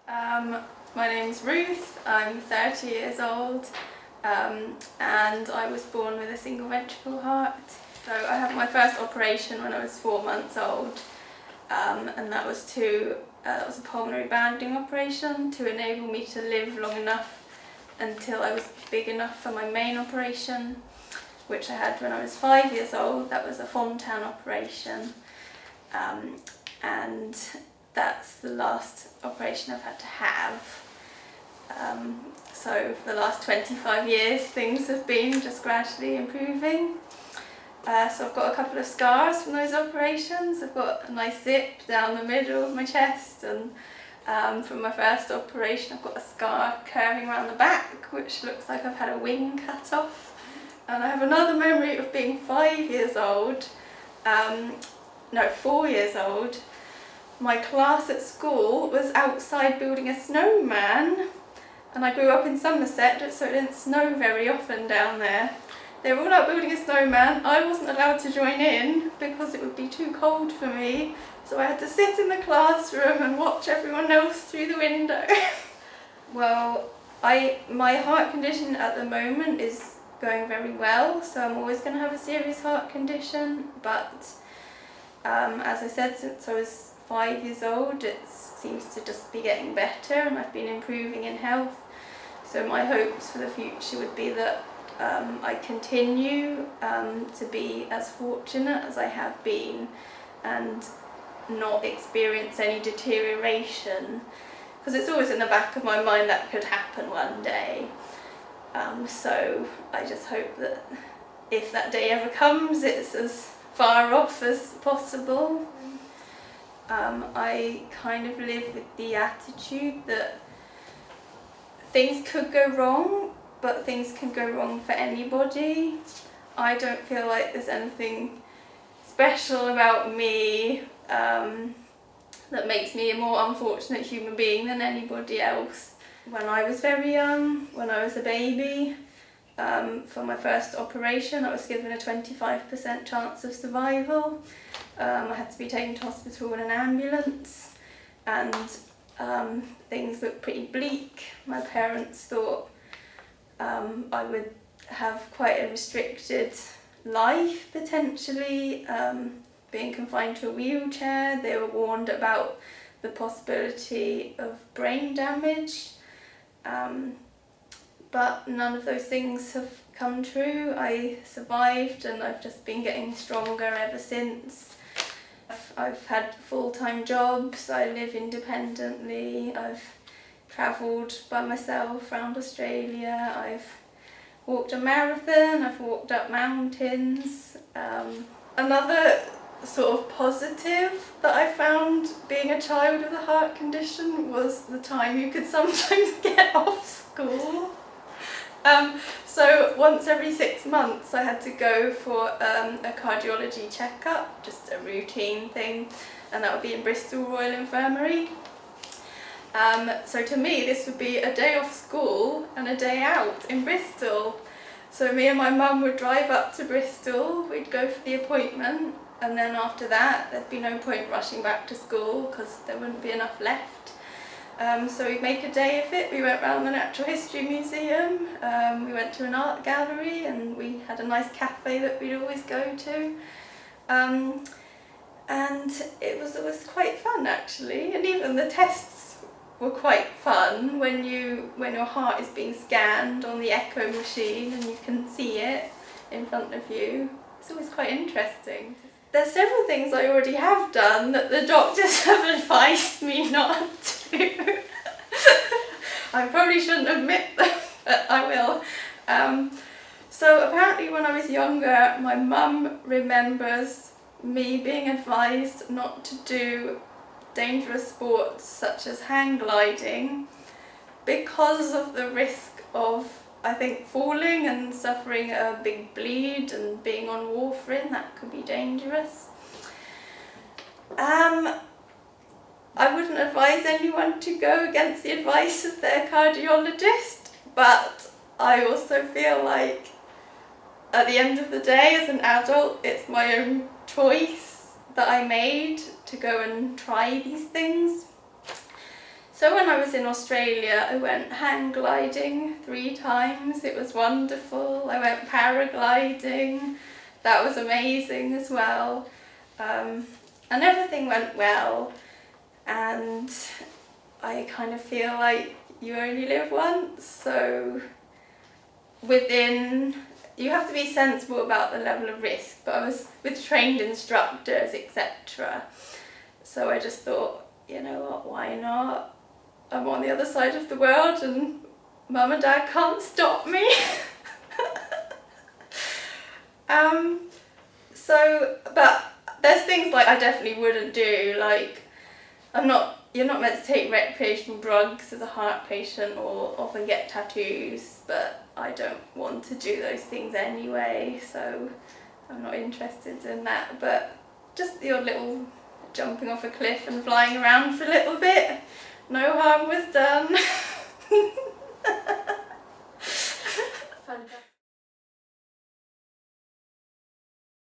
Um, my name's Ruth, I'm 30 years old, and I was born with a single ventricle heart. So I had my first operation when I was 4 months old, and that was a pulmonary banding operation to enable me to live long enough until I was big enough for my main operation, which I had when I was 5 years old. That was a Fontan operation, and that's the last operation I've had to have. So for the last 25 years things have been just gradually improving. So I've got a couple of scars from those operations. I've got a nice zip down the middle of my chest, and from my first operation I've got a scar curving around the back which looks like I've had a wing cut off. And I have another memory of being 4 years old. My class at school was outside building a snowman, and I grew up in Somerset, so it didn't snow very often down there. They were all out building a snowman. I wasn't allowed to join in because it would be too cold for me, so I had to sit in the classroom and watch everyone else through the window. Well, my heart condition at the moment is going very well, so I'm always going to have a serious heart condition, but as I said, since I was 5 years old it seems to just be getting better, and I've been improving in health. So my hopes for the future would be that I continue to be as fortunate as I have been and not experience any deterioration, because it's always in the back of my mind that could happen one day. So I just hope that if that day ever comes, it's as far off as possible. I kind of live with the attitude that things could go wrong, but things can go wrong for anybody. I don't feel like there's anything special about me that makes me a more unfortunate human being than anybody else. When I was very young, when I was a baby, for my first operation I was given a 25% chance of survival. I had to be taken to hospital in an ambulance, and things looked pretty bleak. My parents thought I would have quite a restricted life potentially, being confined to a wheelchair. They were warned about the possibility of brain damage, but none of those things have come true. I survived, and I've just been getting stronger ever since. I've had full-time jobs, I live independently, I've travelled by myself around Australia, I've walked a marathon, I've walked up mountains. Another sort of positive that I found being a child with a heart condition was the time you could sometimes get off school. So once every 6 months I had to go for a cardiology checkup, just a routine thing, and that would be in Bristol Royal Infirmary. So to me this would be a day off school and a day out in Bristol. So me and my mum would drive up to Bristol, we'd go for the appointment, and then after that there'd be no point rushing back to school because there wouldn't be enough left. So we'd make a day of it. We went round the Natural History Museum, we went to an art gallery, and we had a nice cafe that we'd always go to. And it was quite fun actually, and even the tests were quite fun when your heart is being scanned on the echo machine and you can see it in front of you. It's always quite interesting. There's several things I already have done that the doctors have advised me not to. I probably shouldn't admit them, but I will. So apparently when I was younger, my mum remembers me being advised not to do dangerous sports such as hang gliding because of the risk of, I think, falling and suffering a big bleed and being on warfarin. That could be dangerous. I wouldn't advise anyone to go against the advice of their cardiologist, but I also feel like at the end of the day as an adult it's my own choice that I made to go and try these things. So when I was in Australia, I went hang gliding 3 times. It was wonderful. I went paragliding. That was amazing as well. And everything went well. And I kind of feel like you only live once. So you have to be sensible about the level of risk. But I was with trained instructors, etc. So I just thought, you know what, why not? I'm on the other side of the world and Mum and Dad can't stop me. But there's things like I definitely wouldn't do, like you're not meant to take recreational drugs as a heart patient or often get tattoos, but I don't want to do those things anyway, so I'm not interested in that. But just the odd little jumping off a cliff and flying around for a little bit. No harm was done.